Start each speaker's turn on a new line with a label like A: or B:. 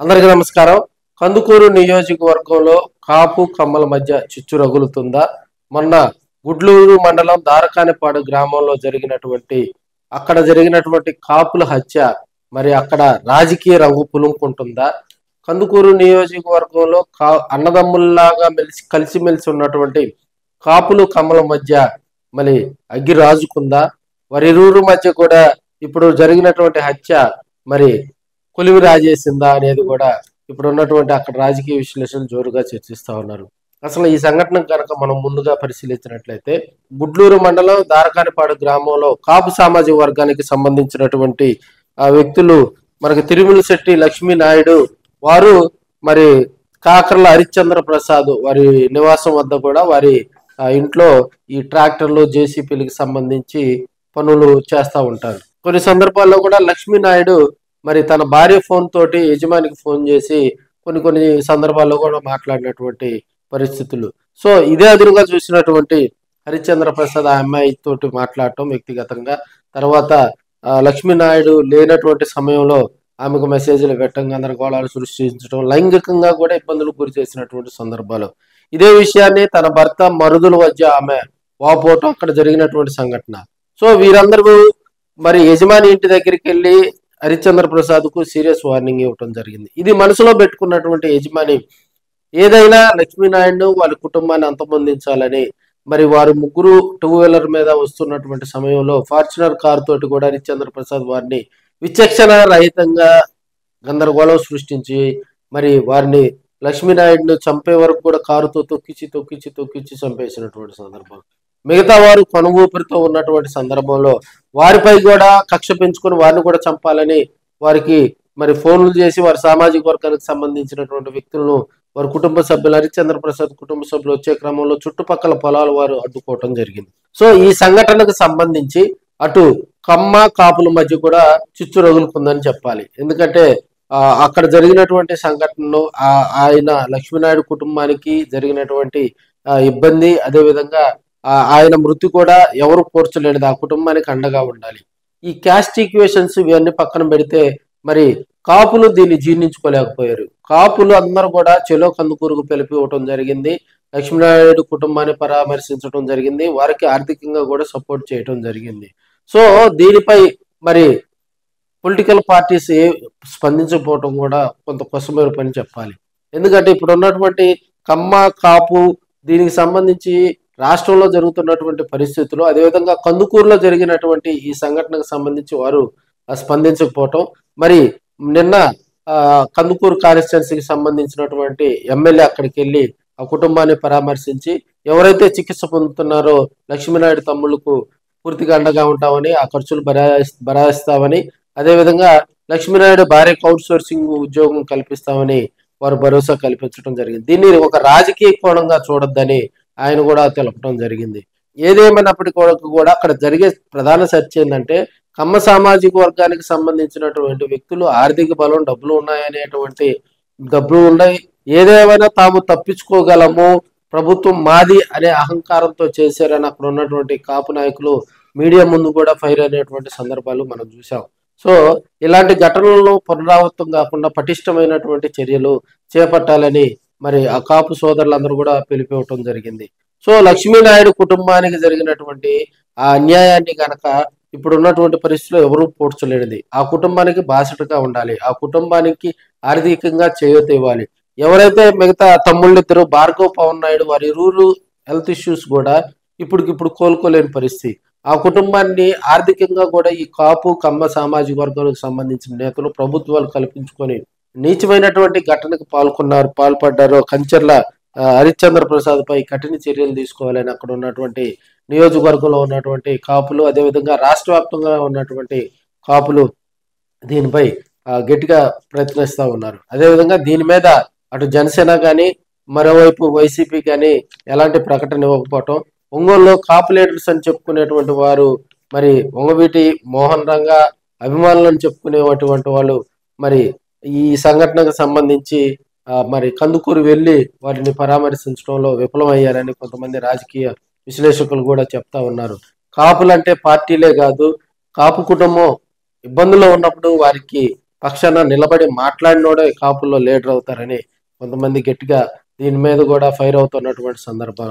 A: అందరికీ నమస్కారం. కందుకూరు నియోజకవర్గంలో కాపు కమ్మల మధ్య చిచ్చు రగులుతుందా? మొన్న గుడ్లూరు మండలం దారకానిపాడు గ్రామంలో అక్కడ జరిగినటువంటి కాపుల హత్య మరి అక్కడ రాజకీయ రంగు పులుముకుంటుందా? కందుకూరు నియోజకవర్గంలో అన్నదమ్ముల్లాగా కలిసిమెలిసి ఉన్నటువంటి కాపులు కమ్మల మధ్య మరి అగ్గి రాజుకుందా? వారిరువురు మధ్య కూడా ఇప్పుడు జరిగినటువంటి హత్య మరి కొలివి రాజేసిందా అనేది కూడా ఇప్పుడు ఉన్నటువంటి అక్కడ రాజకీయ విశ్లేషణ జోరుగా చర్చిస్తా ఉన్నారు. అసలు ఈ సంఘటన కనుక మనం ముందుగా పరిశీలించినట్లయితే గుడ్లూరు మండలం దారకానిపాడు గ్రామంలో కాపు సామాజిక వర్గానికి సంబంధించినటువంటి వ్యక్తులు మనకి తిరుమలశెట్టి లక్ష్మీ నాయుడు వారు మరి కాకర్ల హరిశ్చంద్ర ప్రసాద్ వారి నివాసం వద్ద కూడా వారి ఇంట్లో ఈ ట్రాక్టర్లు జేసీపీలకు సంబంధించి పనులు చేస్తూ ఉంటారు. కొన్ని సందర్భాల్లో కూడా లక్ష్మీ నాయుడు మరి తన భార్య ఫోన్ తోటి యజమానికి ఫోన్ చేసి కొన్ని సందర్భాల్లో కూడా మాట్లాడినటువంటి పరిస్థితులు. సో ఇదే అదురుగా చూసినటువంటి హరిశ్చంద్ర ప్రసాద్ ఆ అమ్మాయి తోటి మాట్లాడటం వ్యక్తిగతంగా, తర్వాత లక్ష్మీనాయుడు లేనటువంటి సమయంలో ఆమెకు మెసేజ్లు పెట్టడం, గందరగోళాలు సృష్టించడం, లైంగికంగా కూడా ఇబ్బందులకు గురి చేసినటువంటి సందర్భాలు. ఇదే విషయాన్ని తన భర్త మరుదుల మధ్య ఆమె వాపోవటం అక్కడ జరిగినటువంటి సంఘటన. సో వీరందరూ మరి యజమాని ఇంటి దగ్గరికి వెళ్ళి హరిశ్చంద్ర ప్రసాద్ కు సీరియస్ వార్నింగ్ ఇవ్వటం జరిగింది. ఇది మనసులో పెట్టుకున్నటువంటి యజమాని ఏదైనా లక్ష్మీనాయుడు వాళ్ళ కుటుంబాన్ని అంతమొందించాలని మరి వారు ముగ్గురు టూ వీలర్ మీద వస్తున్నటువంటి సమయంలో ఫార్చునర్ కారు తోటి కూడా హరిశ్చంద్ర ప్రసాద్ వారిని విచక్షణ రహితంగా గందరగోళం సృష్టించి మరి వారిని లక్ష్మీనాయుడిని చంపే వరకు కూడా కారుతో తొక్కిచి చంపేసినటువంటి సందర్భం. మిగతా వారు కొనుగోపురితో ఉన్నటువంటి సందర్భంలో వారిపై కూడా కక్ష పెంచుకొని వారిని కూడా చంపాలని వారికి మరి ఫోన్లు చేసి వారి సామాజిక వర్గానికి సంబంధించినటువంటి వ్యక్తులను వారి కుటుంబ సభ్యులు హరిశ్చంద్ర ప్రసాద్ కుటుంబ సభ్యులు వచ్చే క్రమంలో చుట్టుపక్కల పొలాలు వారు అడ్డుకోవటం జరిగింది. సో ఈ సంఘటనకు సంబంధించి అటు కమ్మ కాపుల మధ్య కూడా చిచ్చు రగులుకుందని చెప్పాలి. ఎందుకంటే అక్కడ జరిగినటువంటి సంఘటనలో ఆయన లక్ష్మీనాయుడు కుటుంబానికి జరిగినటువంటి ఇబ్బంది, అదేవిధంగా ఆయన మృతి కూడా ఎవరు పోర్చలేనిది, ఆ కుటుంబానికి అండగా ఉండాలి. ఈ క్యాస్ట్ ఈక్వేషన్స్ ఇవన్నీ పక్కన పెడితే మరి కాపులు దీన్ని జీర్ణించుకోలేకపోయారు. కాపులు అందరూ కూడా చెలో కందుకూరుకు పిలిపి ఇవ్వటం జరిగింది. లక్ష్మీనాయుడు కుటుంబాన్ని పరామర్శించడం జరిగింది. వారికి ఆర్థికంగా కూడా సపోర్ట్ చేయటం జరిగింది. సో దీనిపై మరి పొలిటికల్ పార్టీస్ స్పందించకపోవటం కూడా కొంత కొసమేరు పని చెప్పాలి. ఎందుకంటే ఇప్పుడు ఉన్నటువంటి కమ్మ కాపు దీనికి సంబంధించి రాష్ట్రంలో జరుగుతున్నటువంటి పరిస్థితులు, అదేవిధంగా కందుకూరులో జరిగినటువంటి ఈ సంఘటనకు సంబంధించి వారు స్పందించకపోవటం, మరి నిన్న కందుకూరు కాన్స్టిట్యున్సీకి సంబంధించినటువంటి ఎమ్మెల్యే అక్కడికి వెళ్ళి ఆ కుటుంబాన్ని పరామర్శించి ఎవరైతే చికిత్స పొందుతున్నారో లక్ష్మీనాయుడు తమ్ముళ్లకు పూర్తిగా అండగా ఉంటామని, ఆ ఖర్చులు భరాయిస్తామని, అదేవిధంగా లక్ష్మీనాయుడు భార్యకు అవుట్ సోర్సింగ్ ఉద్యోగం కల్పిస్తామని వారు భరోసా కల్పించడం జరిగింది. దీన్ని ఒక రాజకీయ కోణంగా చూడొద్దని ఆయన కూడా తెలపడం జరిగింది. ఏదేమైనప్పటికీ కూడా అక్కడ జరిగే ప్రధాన చర్చ ఏంటంటే కమ్మ సామాజిక వర్గానికి సంబంధించినటువంటి వ్యక్తులు ఆర్థిక బలం, డబ్బులు ఉన్నాయి, ఏదేమైనా తాము తప్పించుకోగలము, ప్రభుత్వం మాది అనే అహంకారంతో చేశారని అక్కడ ఉన్నటువంటి కాపు నాయకులు మీడియా ముందు కూడా ఫైర్ అయినటువంటి సందర్భాలు మనం చూసాం. సో ఇలాంటి ఘటనలను పునరావృతం కాకుండా పటిష్టమైనటువంటి చర్యలు చేపట్టాలని మరి ఆ కాపు సోదరులందరూ కూడా పిలిపివ్వటం జరిగింది. సో లక్ష్మీనాయుడు కుటుంబానికి జరిగినటువంటి ఆ అన్యాయాన్ని కనుక ఇప్పుడు ఉన్నటువంటి పరిస్థితుల్లో ఎవరూ పోడ్చలేనిది. ఆ కుటుంబానికి బాసటగా ఉండాలి, ఆ కుటుంబానికి ఆర్థికంగా చేయూత ఇవ్వాలి. ఎవరైతే మిగతా తమ్ముళ్ళిద్దరు భార్గవ్ పవన్ నాయుడు వారి ఇరువురు హెల్త్ ఇష్యూస్ కూడా ఇప్పటికిప్పుడు కోలుకోలేని పరిస్థితి. ఆ కుటుంబాన్ని ఆర్థికంగా కూడా ఈ కాపు కమ్మ సామాజిక వర్గాలకు సంబంధించిన నేతలు ప్రభుత్వాలు కల్పించుకొని నీచమైనటువంటి ఘటనకు పాల్పడ్డారో కంచర్ల హరిశ్చంద్ర ప్రసాద్ పై కఠిన చర్యలు తీసుకోవాలని అక్కడ ఉన్నటువంటి నియోజకవర్గంలో ఉన్నటువంటి కాపులు, అదేవిధంగా రాష్ట్ర వ్యాప్తంగా ఉన్నటువంటి కాపులు దీనిపై గట్టిగా ప్రయత్నిస్తూ ఉన్నారు. అదేవిధంగా దీని మీద అటు జనసేన కానీ మరోవైపు వైసీపీ కానీ ఎలాంటి ప్రకటన ఇవ్వకపోవటం, ఒంగోలులో కాపు లీడర్స్ అని చెప్పుకునేటువంటి వారు మరి వంగవీటి మోహన్ రంగా అభిమానులను చెప్పుకునేటువంటి వాళ్ళు మరి ఈ సంఘటనకు సంబంధించి మరి కందుకూరు వెళ్ళి వారిని పరామర్శించడంలో విఫలమయ్యారని కొంతమంది రాజకీయ విశ్లేషకులు కూడా చెప్తా ఉన్నారు. కాపులంటే పార్టీలే కాదు, కాపు కుటుంబం ఇబ్బందుల్లో ఉన్నప్పుడు వారికి పక్షాన నిలబడి మాట్లాడినోడే కాపుల్లో లీడర్ అవుతారని కొంతమంది గట్టిగా దీని మీద కూడా ఫైర్ అవుతున్నటువంటి సందర్భం